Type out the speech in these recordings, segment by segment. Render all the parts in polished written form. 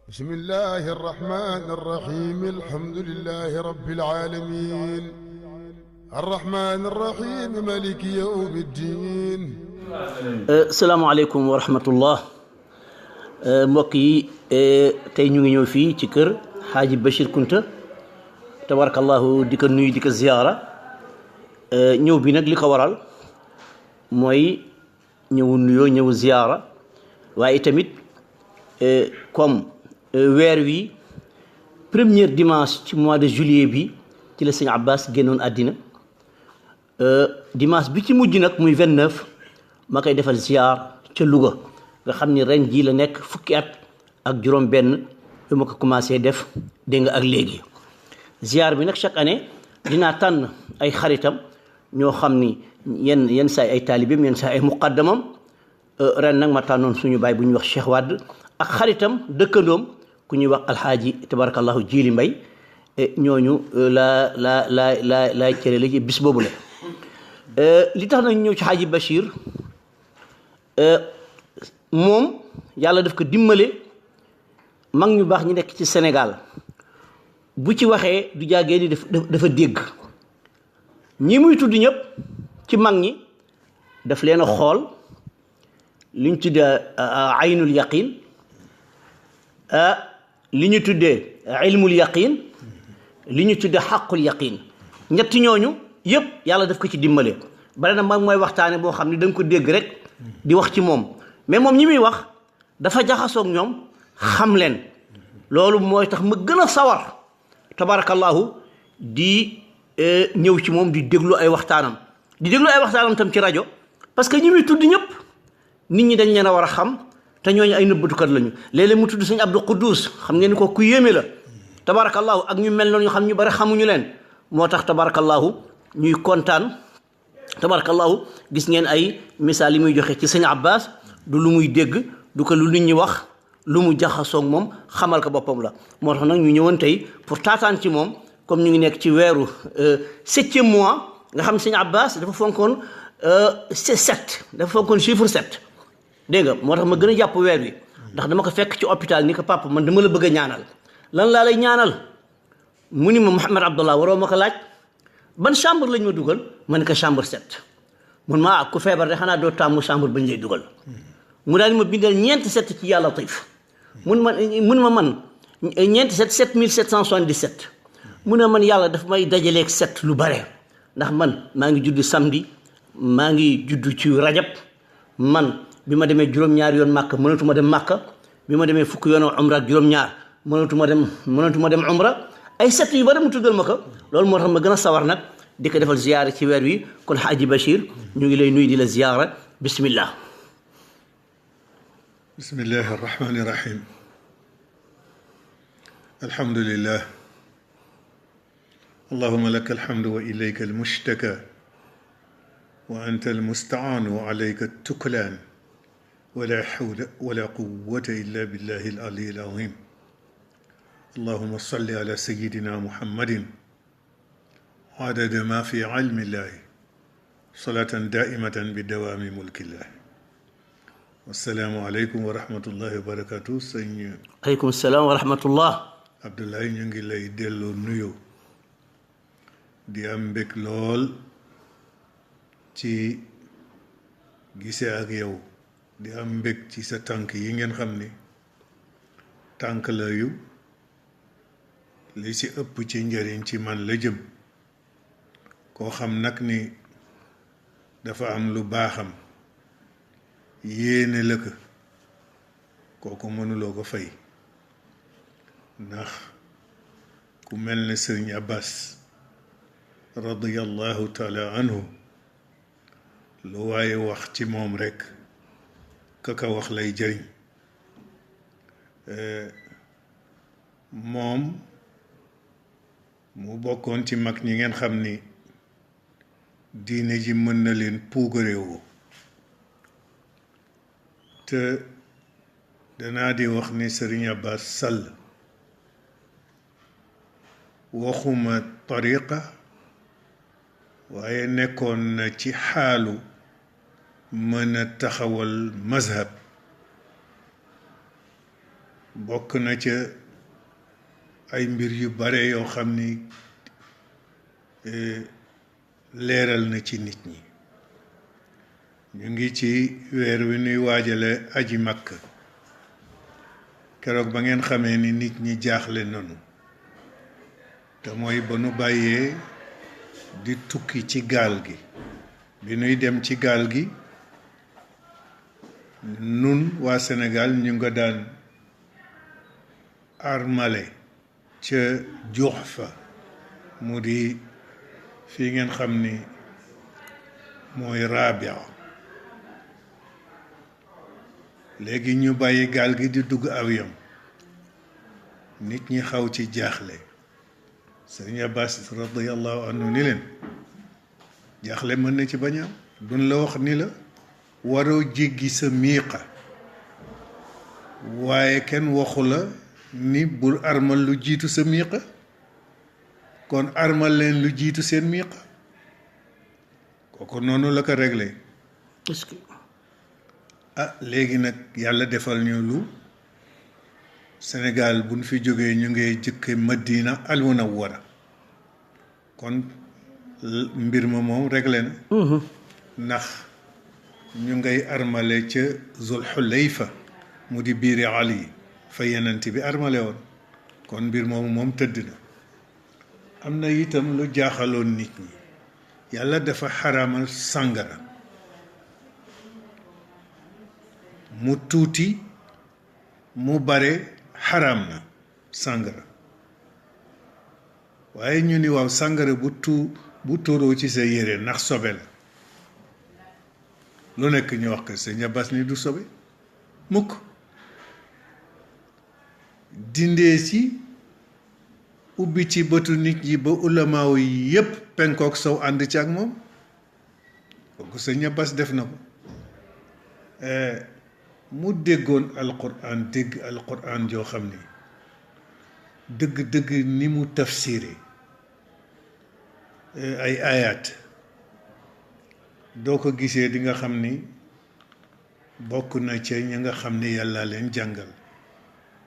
بسم الله الرحمن الرحيم الحمد لله رب العالمين الرحمن الرحيم مالك يوم الدين. salaamaaleykum wa rahmatullah mbokk yi tey ñu ngi ñëw fii ci kër Xaaji Bachir Kounta tabarakallahu di ko nuyu di ko ziyaara ñëw bi nag li ko waral mooy ñëw nuyoo ñëw ziyaara waaye tamit comme weer wi premier dimanche ci mois de juillet bi ci la sëñ Abbas génnoon àddina dimanche bi ci mujj nag muy 29 ma koy defal ziar ca Louga nga xam ni ren jii la nekk fukki at ak juróom benn bi ma ko commencé def dégg nga ak léegi ziar bi nag chaque année dinaa tànn ay xaritam ñoo xam ni yenn saay ay taalibeem yenn saay ay muqaddamam ren nag ma tànnoon suñu baay bu ñuy wax Cheikh Wade ak xaritam dëkkandoom ku ñuy wax alxaaji tabarakallahu Jili Mbay ñooñu laay cëre la ci bis boobu la li tax nañ ñëw ci Xaaji Bachir moom yàlla daf ko dimbale mag ñu baax ñu nekk ci Sénégal bu ci waxee du jàggee ni dafa dégg ñi muy tudd ñëpp ci mag ñi daf leen a xool li ñu tuddee aynul yaqin li ñu tuddee ilmul yaqin li ñu tuddee xaqul yaqin ñetti ñooñu yëpp yàlla daf ko ci dimbale bari na mag mooy waxtaane boo xam ne da nga ko dégg rek di wax ci moom mais moom ñi muy wax dafa jaxasoog ñoom xam leen loolu mooy tax ma gën a sawar tabarakallahu di ñëw ci moom di déglu ay waxtaanam tam ci rajo parce que ñi muy tudd ñëpp nit ñi dañ leen a war a xam te ñooñu ay nëbbatukat lañu léeg-léeg mu tudd sëñ Abdou Quddus xam ngeen ni ko ku yéeme la tabarakallahu ak ñu mel noonu ñu xam ñu bari xamuñu leen moo tax tabarakallahu ñuy kontaan tabarakallahu gis ngeen ay misaal yi muy joxe ci sëñ Abbas du lu muy dégg du ko lu nit ñi wax lu mu jaxasoog moom xamal ko boppam la moo tax nag ñu ñëwoon tey pour taataan ci moom comme ñu ngi nekk ci weeru 7e mois nga xam sëñ Abbas dafa fonkoon 7 dafa fonkoon chiffre 7 dégg nga moo tax ma gën a jàpp weer wi ndax dama ko fekk ci hôpital ni ko papa man dama la bëgg a ñaanal lan laa lay ñaanal mu ni ma Mouhamed Abdallah waroo ma ko laaj ban chambre lañ ma dugal ma ne ko chambre 7 mun ma ku feebar de xanaa doo tàmmu chambre bañ lay dugal mu daal di ma bindal ñeenti 7 ci yàlla Latif mun ma man ñeenti 7 7777 mu ne man yàlla daf may dajaleeg 7 lu bare ndax man maa ngi judd samedi maa ngi judd ci rajab man bi ma demee juróom-ñaari yoon màkk mënatuma dem màkk bi ma demee fukki yoon umra ak juróom-ñaar mënatuma dem umra ay 7 yu bari mu tuddal ma ko loolu moo tax ma gën a sawar nag di ko defal ziyaara ci weer wi kon Xaaji Bachir ñu ngi lay nuyu di la ziyaara bismillah bismillahi arrahmani irrahim alhamdulillah allahuma laka alhamdu wa ilayka almushtaka wa anta almustaan wa alayka altuklaan wala hawla wala quwwata illa billahi al-ali al-azim allahuma salli ala sayidina muhammadin adada ma fi ilmi llahi salatan daimatan bi dawaami mulki llahi wassalaamu aleykum wa rahmatullahi wa barakatuh sëñ aleykum salaam wa rahmatullah Abdoulaye ñu ngi lay delloo nuyoo di am mbég lool ci gisee ak yow di am mbég ci sa tànk yi ngeen xam ni tànk la yu li ci ëpp ci njëriñ ci man la jëm koo xam nag ni dafa am lu baaxam yéene la ko kooku mënuloo ko fay ndax ku mel ne sëriñ Abbas radiyallahu taala anhu lu waaye wax ci moom rekk ka wax lay jëriñ moom mu bokkoon ci mag ñi ngeen xam ni diine ji mën na leen puugareewoo te danaa di wax ni Sëriñ Abbas Sall waxuma tariqa waaye nekkoon na ci xaalu mën a taxawal mazhab bokk na ca ay mbir yu bare yoo xam ni leeral na ci nit ñi ñu ngi ci weer wi nuy waajale aji Makka keroog ba ngeen xamee ni nit ñi jaaxle nanu te mooy ba nu bàyyee di tukki ci gaal gi bi nuy dem ci gaal gi nun waa Sénégal ñu nga daan armale ca Juhfa mu di fii ngeen xam ni mooy Rabia léegi ñu bàyyi gaal gi di dugg avion nit ñi xaw ci jaaxle Sëriñ Abbas radiyallahu anhu ni leen jaaxle mën na ci bañ a am duñ la wax ni la waroo jéggi sa miiqa waaye kenn waxu la ni bul armal lu jiitu sa miiqa kon armal leen lu jiitu seen miiqa kooku noonu la ko réglé est-ce que ah léegi nag yàlla defal ñu lu Sénégal buñ fi jógee ñu ngi jëkke Madina al Munawwara kon mbir ma moom réglé na ndax ñu ngay armale ca Zul Xulayfa mu di biiri Ali fa yenent bi armale woon kon mbir moomu moom tëdd na am na itam lu jaaxaloon nit ñi yàlla dafa xaraamal sàngara mu tuuti mu bare xaraam na sàngara waaye ñu ni waaw sàngara bu tuuroo ci sa yére ndax sobe la lu nekk ñu wax ko Sëñ Abbas ni du sobe mukk dindee ci ubbi ci bëtu nit yi ba ulamaaw yi yépp penkook sow ànd ci ak moom kooku Sëñ Abbas def na ko mu déggoon alquran dégg alquran joo xam ni dëgg-dëgg ni mu tafsiré ay ayat doo ko gisee di nga xam ni bokk na ca ña nga xam ni yàlla leen jàngal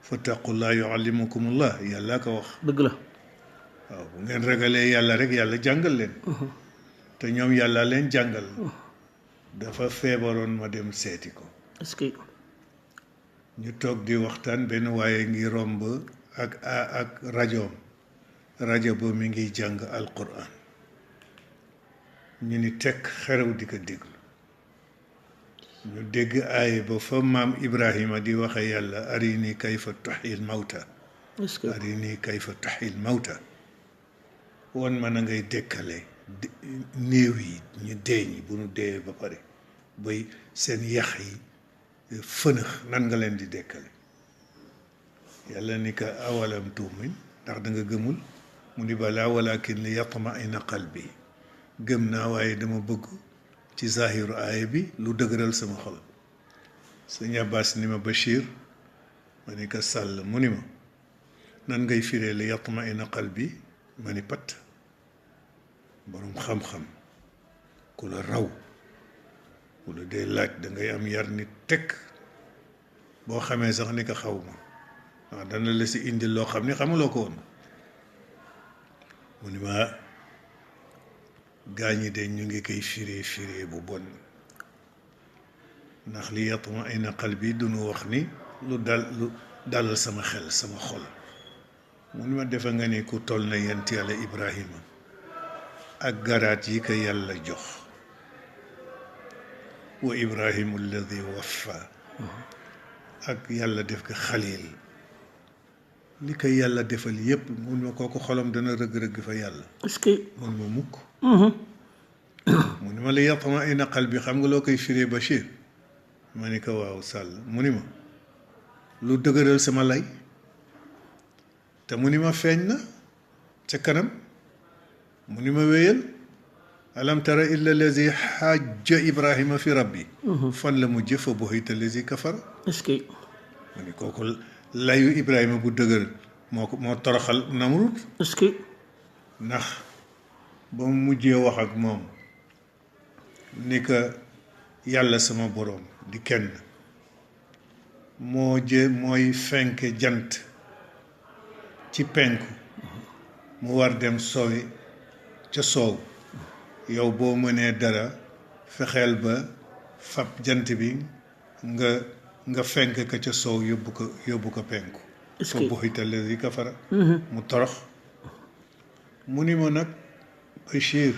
fattaqullaa yuallimukumullah yàlla ko wax dëgg la waaw bu ngeen ragalee yàlla rek yàlla jàngal leen te ñoom yàlla leen jàngal dafa feebaroon ma dem seeti ko est-ce que ñu toog di waxtaan benn waaye ngi romb ak rajoom rajo ba mi ngi jàng alquran ñu ni tekk xerew di ko déglu ñu dégg aaye ba fa maam Ibrahima di waxe yàlla arini kayfa tuxyil mawta est-ce que arini kayfa tuxyil mawta woon ma na ngay dekkale néew yi ñu dee ñi bu ñu dee ba pare bay seen yax yi fënëx nan nga leen di dekkale yàlla ni ka awalam tuumin ndax da nga gëmul mu ni balaa walakin li yatma'inna qalbi gëm naa waaye dama bëgg ci zahiru aaya bi lu dëgëral sama xol Sëñ Abbas ni ma Bachir ma ni ko Sàll mu ni ma nan ngay firee li yatma'inna qalbi ma ni pat boroom xam-xam ku la raw bu la dee laaj da ngay am yar nit tekk boo xamee sax ni ko xaw ma waaw dana la si indil loo xam ni xamuloo ko woon mu ni ma gaañi de ñu ngi koy firee bu bon ndax li yatma'inna qalbi duñu wax ni lu dalal sama xel sama xol mu ni ma defe nga ni ku toll na yent yàlla Ibrahima ak garaat yi ko yàlla jox wa Ibrahimu alladi waffa ak yàlla def ko xalil li ko yàlla defal yépp mun ma kooku xolam dana rëgg-rëgg fa yàlla est-ce que mun ma mukk mu ni ma li yatma'inna qalbi xam nga loo koy firee Bachir ma ni ko waaw Sàll mu ni ma lu dëgëral sama lay te mu ni ma feeñ na ca kanam mu ni ma wéyal alam tara illa allazi xaaja Ibrahima fi rabbi fan la mujj fa buhita allazi kafara est-ce que mu ni kooku layu Ibrahima bu dëgër moo toroxal Namrud est-ce que ndax ba mu mujjee wax ak moom ni ko yàlla sama boroom di kenn mooy fenk jant ci penku mu war dem sowi ca soow yow boo mënee dara fexeel ba fab jant bi nga fenk ka ca soow yóbbu ko penku fa buhita allazi kafara mu torox mu ni ma nag Bachir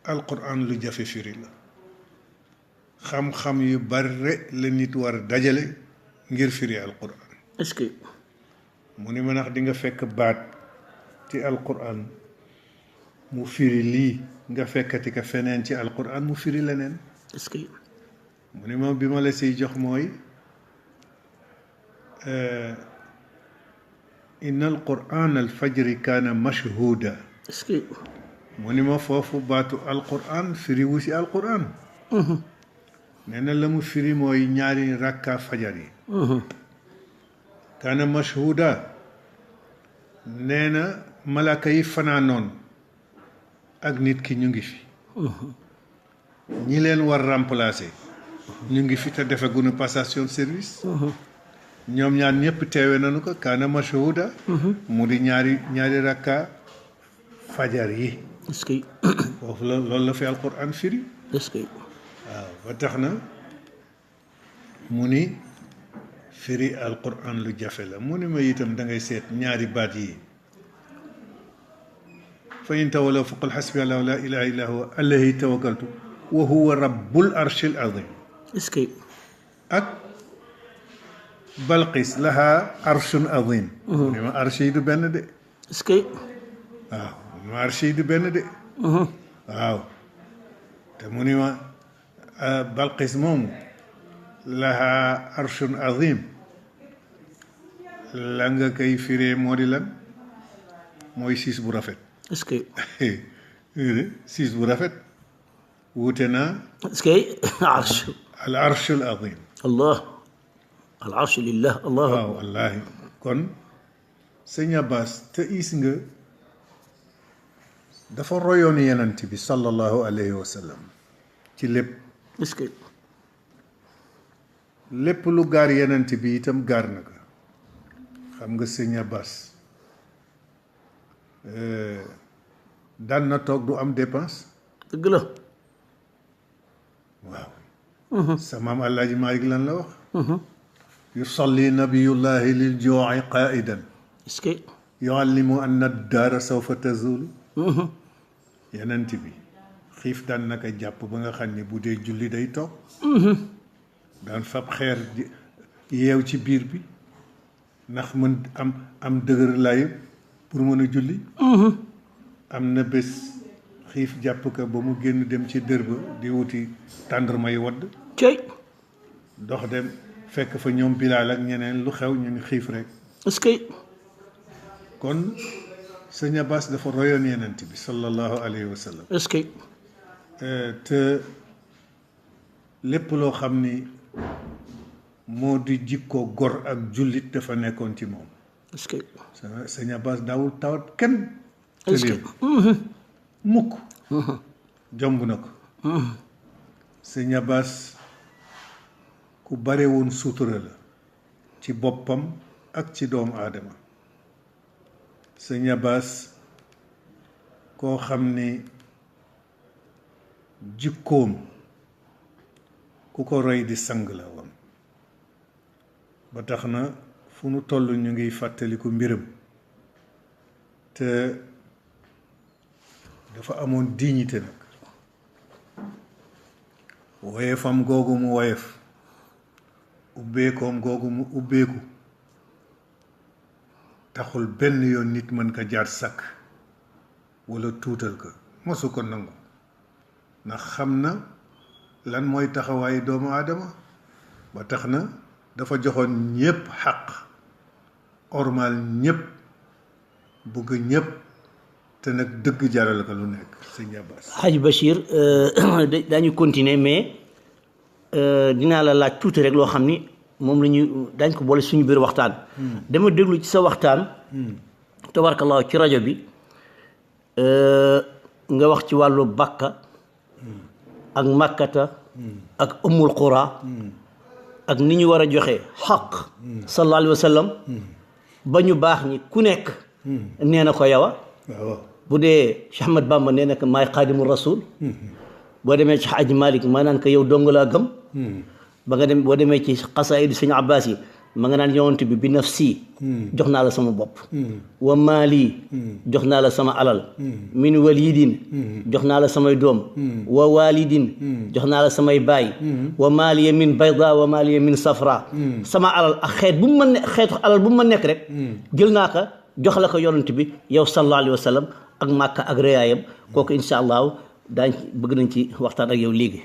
alquran lu jafe firi la xam-xam yu bare la nit war a dajale ngir firi alquran est-ce que mu ni ma ndax di nga fekk baat ci alquran mu firi lii nga fekkati ka feneen ci alquran mu firi leneen est-ce que mu ni ma bi ma la siy jox mooy inna alquran alfajri kaana mashhuda est-ce que mu ni ma foofu baatu alquran firi wu si alquran nee na la mu firi mooy ñaari rakka fajar yi kaana mashhuda nee na malaaka yi fanaanoon ak nit ki ñu ngi fi ñi leen war remplacer ñu ngi fi te defaguñu passation service ñoom ñaar ñëpp teewe nañu ko kaana mashhuda mu di ñaari rakka fajar yi est-ce que foofu la loolu la fi alquran firi est-ce que waaw ba tax na mu ni firi alquran lu jafe la mu ni ma itam da ngay seet ñaari baat yi fa in tawalaw faqul xasbi allahu la ilaha illa huwa alayhi tawakkaltu wa huwa rabbul arshil azim est-ce que ak balqis laha arshun azim mu ni ma arsh yi du benn de est-ce que waaw mu ma arsh yi du benn de waaw te mu ni ma balqis moomu laha arshun azim la nga koy firee moo di lan mooy siis bu rafet est-ce que siis bu rafet wuute naa est-ce que arsh al arshul azim allah al arsh lillah allah waaw wallaahi kon sëñ Abbas te is nga dafa royoon yenant bi sallallahu alayhi wa sallam ci lépp est-ce que lépp lu gaar yenant bi itam gaar na ko xam nga sëñ Abbas daan na toog du am dépense dëgg la waaw sa maam Alaaji Maalik lan la wax yusalli nabiyullahi lil juu'i qaa'idan est-ce que yuallimu anna daara sawfa tazulu yenant bi xiif daan naka jàpp ba nga xam ne bu dee julli day toog daan fab xeer yeew ci biir bi ndax mën am dëgër laay pour mën a julli am na bés xiif jàpp ka ba mu génn dem ci dër ba di wuti tàndarma yi wadd cey dox dem fekk fa ñoom Bilaal ak ñeneen lu xew ñu ngi xiif rek est-ce que kon sëñ Abbas dafa royoon yenent bi sallallahu alayhi wa sallam est-ce que te lépp loo xam ni moo di jikkoo gor ak jullit dafa nekkoon ci moom est-ce que sëñ Abbas daawul tawat kenn te est-ce que léegi mukk jomb na ko sëñ Abbas ku bare woon sutura la ci boppam ak ci doomu aadama sëñ Abbas koo xam ni jikkoom ku ko roy di sang la woon ba tax na fu nu toll ñu ngi fàttaliku mbiram te dafa amoon dignité nag woyefam googu mu woyef ubbeekoom googu mu ubbeeku taxul benn yoon nit mën ko jaar sakk walla tuutal ko mosu ko nangu ndax xam na lan mooy taxawaayu doomu aadama ba tax na dafa joxoon ñépp xaq ormal ñépp bugg ñépp te nag dëgg jaral ko lu nekk sëñ Abbas. Hadj Bachir daañu continuer mais dinaa la laaj tuuti rek loo xam ni moom la ñu daañ ko boole suñu biir waxtaan. dama déglu ci sa waxtaan. tabarakallah ci rajo bi nga wax ci wàllu Bakka ak Makkata ak Ummul Qura ak ni ñu war a joxe xaq sallallahu alayhi wa sallam ba ñu baax ñi ku nekk nee na ko yow bu dee Cheikh Ahmad Bamba nee na ko maay xaadimu rasul boo demee ci Xaaji Malik maa naan ko yow dong laa gëm ba nga dem boo demee ci xasaayid Sëñ Abbas yi ma nga naan yonent bi nafsi jox naa la sama bopp wa maali jox naa la sama alal min walidin jox naa la samay doom wa walidin jox naa la samay baay wa maaliya min bayda wa maaliya min safra sama alal ak xeet bu mu ma ne xeetu alal bu mu ma nekk rek jël naa ko jox la ko yonent bi yow sallallahu alayhi wa sallam ak màkka ak réyaayam kooku insha allahu daañ bëgg nañ ci waxtaan ak yow léegi